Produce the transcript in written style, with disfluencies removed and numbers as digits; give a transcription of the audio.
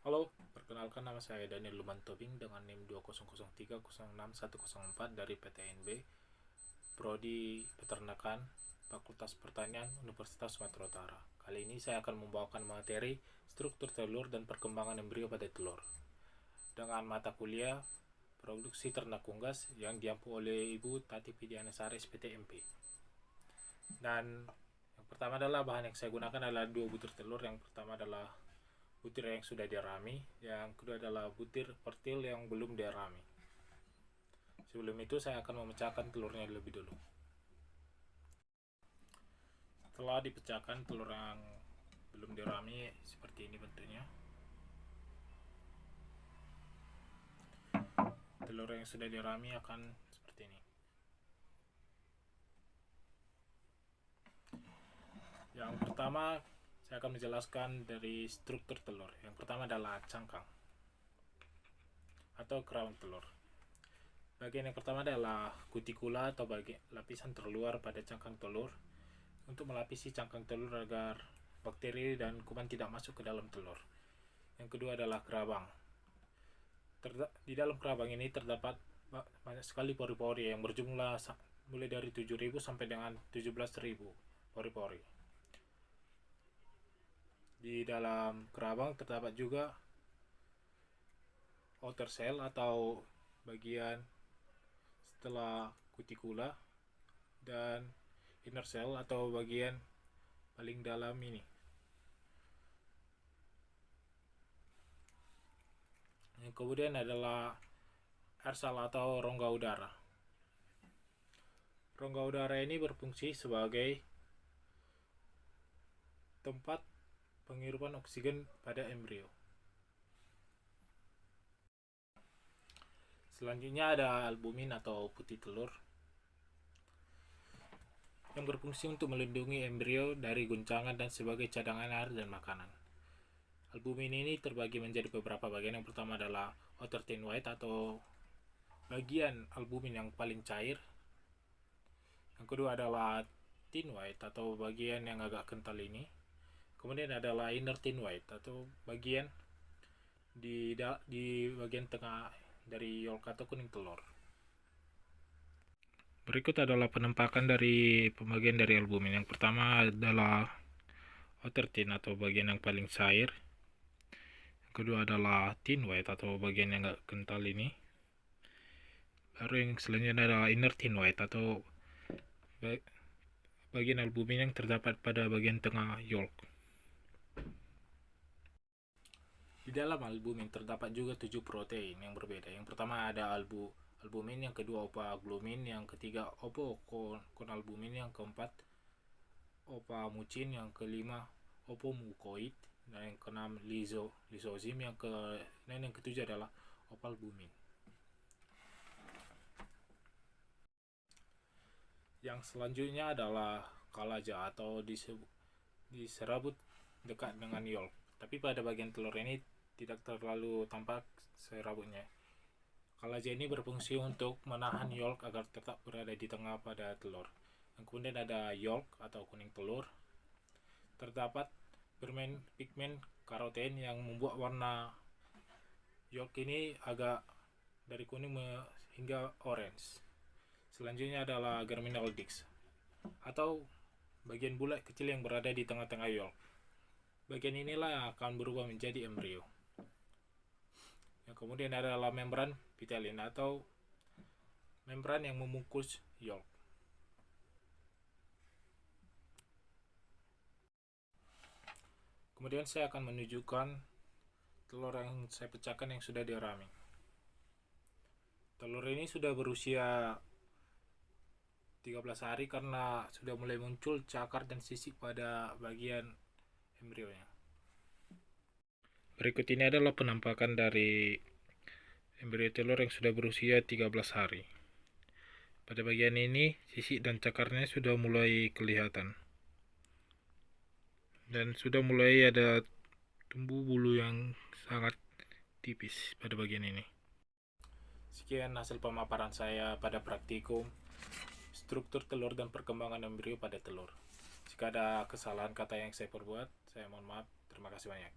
Halo, perkenalkan nama saya Daniel Lumantobing dengan NIM 2003061104 dari PTNB, Prodi Peternakan, Fakultas Pertanian, Universitas Sumatera Utara. Kali ini saya akan membawakan materi struktur telur dan perkembangan embrio pada telur dengan mata kuliah produksi ternak unggas yang diampu oleh Ibu Tati Pidiana Sari SPTMP. Dan yang pertama adalah bahan yang saya gunakan adalah 2 butir telur. Yang pertama adalah butir yang sudah dirami, yang kedua adalah butir pertil yang belum dirami. Sebelum itu saya akan memecahkan telurnya lebih dulu. Setelah dipecahkan telur yang belum dirami seperti ini bentuknya. Telur yang sudah dirami akan seperti ini. Yang pertama saya akan menjelaskan dari struktur telur. Yang pertama adalah cangkang atau crown telur. Bagian yang pertama adalah kutikula atau bagian lapisan terluar pada cangkang telur untuk melapisi cangkang telur agar bakteri dan kuman tidak masuk ke dalam telur. Yang kedua adalah kerabang. Di dalam kerabang ini terdapat banyak sekali pori-pori yang berjumlah mulai dari 7.000 sampai dengan 17.000 pori-pori. Di dalam kerabang terdapat juga outer cell atau bagian setelah kutikula dan inner cell atau bagian paling dalam ini. Yang kemudian adalah arsal atau rongga udara. Rongga udara ini berfungsi sebagai tempat penghirupan oksigen pada embrio. Selanjutnya ada albumin atau putih telur yang berfungsi untuk melindungi embrio dari guncangan dan sebagai cadangan air dan makanan. Albumin ini terbagi menjadi beberapa bagian. Yang pertama adalah outer thin white atau bagian albumin yang paling cair. Yang kedua adalah thin white atau bagian yang agak kental ini. Kemudian adalah inner thin white atau bagian di bagian tengah dari yolk atau kuning telur. Berikut adalah penampakan dari pembagian dari albumin. Yang pertama adalah outer thin atau bagian yang paling cair. Yang kedua adalah thin white atau bagian yang agak kental ini. Baru yang selanjutnya adalah inner thin white atau bagian albumin yang terdapat pada bagian tengah yolk. Di dalam albumin terdapat juga 7 protein yang berbeda. Yang pertama ada albumin, yang kedua opa-aglumin, yang ketiga opo-konalbumin, yang keempat opa-mucin, yang kelima opomukoid, dan yang keenam lisozim, yang ketujuh adalah opalbumin. Yang selanjutnya adalah kalaja atau diserabut dekat dengan yolk. Tapi pada bagian telur ini tidak terlalu tampak serabutnya. Kalaja ini berfungsi untuk menahan yolk agar tetap berada di tengah pada telur. Yang kemudian ada yolk atau kuning telur. Terdapat pigmen karoten yang membuat warna yolk ini agak dari kuning hingga orange. Selanjutnya adalah germinal disc atau bagian bulat kecil yang berada di tengah-tengah yolk. Bagian inilah yang akan berubah menjadi embrio. Yang kemudian adalah membran vitelin atau membran yang membungkus yolk. Kemudian saya akan menunjukkan telur yang saya pecahkan yang sudah dirami. Telur ini sudah berusia 13 hari karena sudah mulai muncul cakar dan sisik pada bagian embrionya. Berikut ini adalah penampakan dari embrio telur yang sudah berusia 13 hari. Pada bagian ini sisik dan cakarnya sudah mulai kelihatan. Dan sudah mulai ada tumbuh bulu yang sangat tipis pada bagian ini. Sekian hasil pemaparan saya pada praktikum struktur telur dan perkembangan embrio pada telur. Jika ada kesalahan kata yang saya perbuat, saya mohon maaf. Terima kasih banyak.